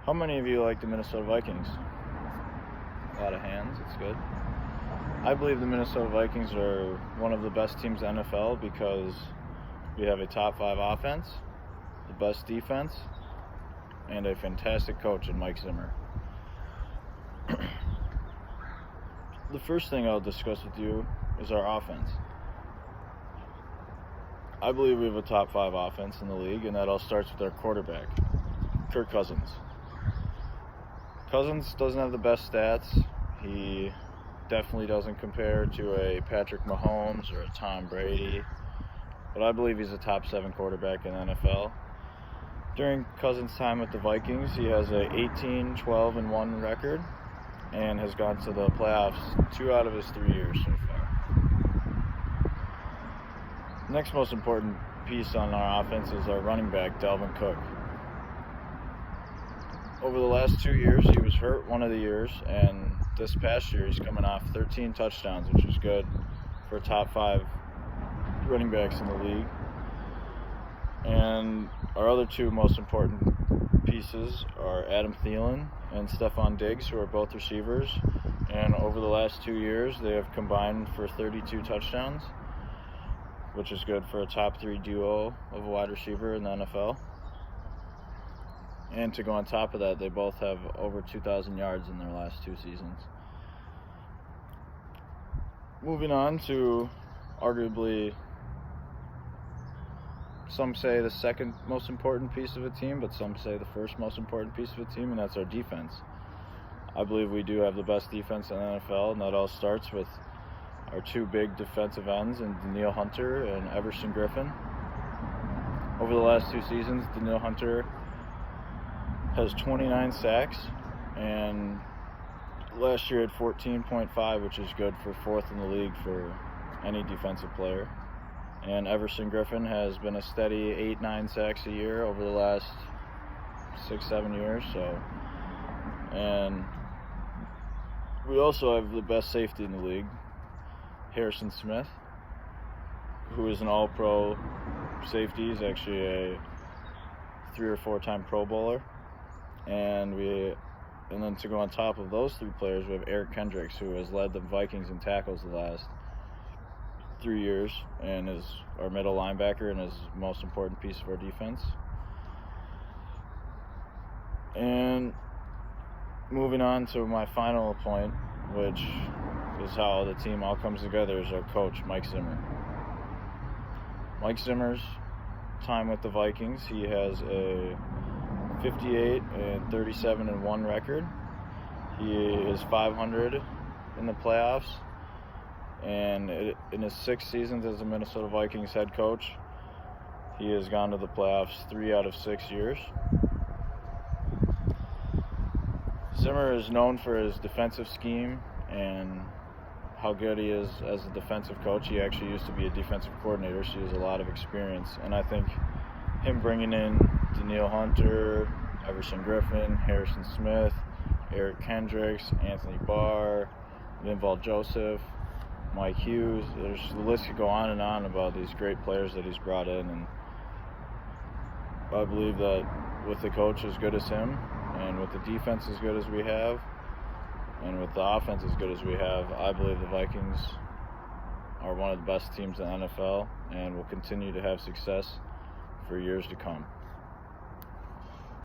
How many of you like the Minnesota Vikings? A lot of hands, it's good. I believe the Minnesota Vikings are one of the best teams in the NFL because we have a top 5 offense, the best defense, and a fantastic coach in Mike Zimmer. The first thing I'll discuss with you is our offense. I believe we have a top 5 offense in the league, and that all starts with our quarterback, Kirk Cousins. Cousins doesn't have the best stats. He definitely doesn't compare to a Patrick Mahomes or a Tom Brady, but I believe he's a top 7 quarterback in the NFL. During Cousins' time with the Vikings, he has a 18-12-1 record and has gone to the playoffs 2 out of his 3 years so far. Next most important piece on our offense is our running back, Dalvin Cook. Over the last 2 years, he was hurt one of the years, and this past year he's coming off 13 touchdowns, which is good for top 5 running backs in the league. And our other 2 most important pieces are Adam Thielen and Stephon Diggs, who are both receivers. And over the last 2 years, they have combined for 32 touchdowns, which is good for a top 3 duo of a wide receiver in the NFL. And to go on top of that, they both have over 2,000 yards in their last 2 seasons. Moving on to arguably, some say the second most important piece of a team, but some say the first most important piece of a team, and that's our defense. I believe we do have the best defense in the NFL, and that all starts with our 2 big defensive ends in Danielle Hunter and Everson Griffin. Over the last 2 seasons, Danielle Hunter has 29 sacks, and last year had 14.5, which is good for 4th in the league for any defensive player. And Everson Griffin has been a steady 8-9 sacks a year over the last 6-7 years. And we also have the best safety in the league, Harrison Smith, who is an all-pro safety. He's actually a 3 or 4-time Pro Bowler. And then to go on top of those 3 players, we have Eric Kendricks, who has led the Vikings in tackles the last 3 years and is our middle linebacker and is the most important piece of our defense. And moving on to my final point, which is how the team all comes together, is our coach, Mike Zimmer. Mike Zimmer's time with the Vikings, he has a 58-37-1 record. He is 500 in the playoffs, and in his 6 seasons as a Minnesota Vikings head coach, he has gone to the playoffs 3 out of 6 years. Zimmer is known for his defensive scheme and how good he is as a defensive coach. He actually used to be a defensive coordinator, so he has a lot of experience. And I think him bringing in Danielle Hunter, Everson Griffin, Harrison Smith, Eric Kendricks, Anthony Barr, Linval Joseph, Mike Hughes, the list could go on and on about these great players that he's brought in. And I believe that with the coach as good as him, and with the defense as good as we have, and with the offense as good as we have, I believe the Vikings are one of the best teams in the NFL and will continue to have success for years to come.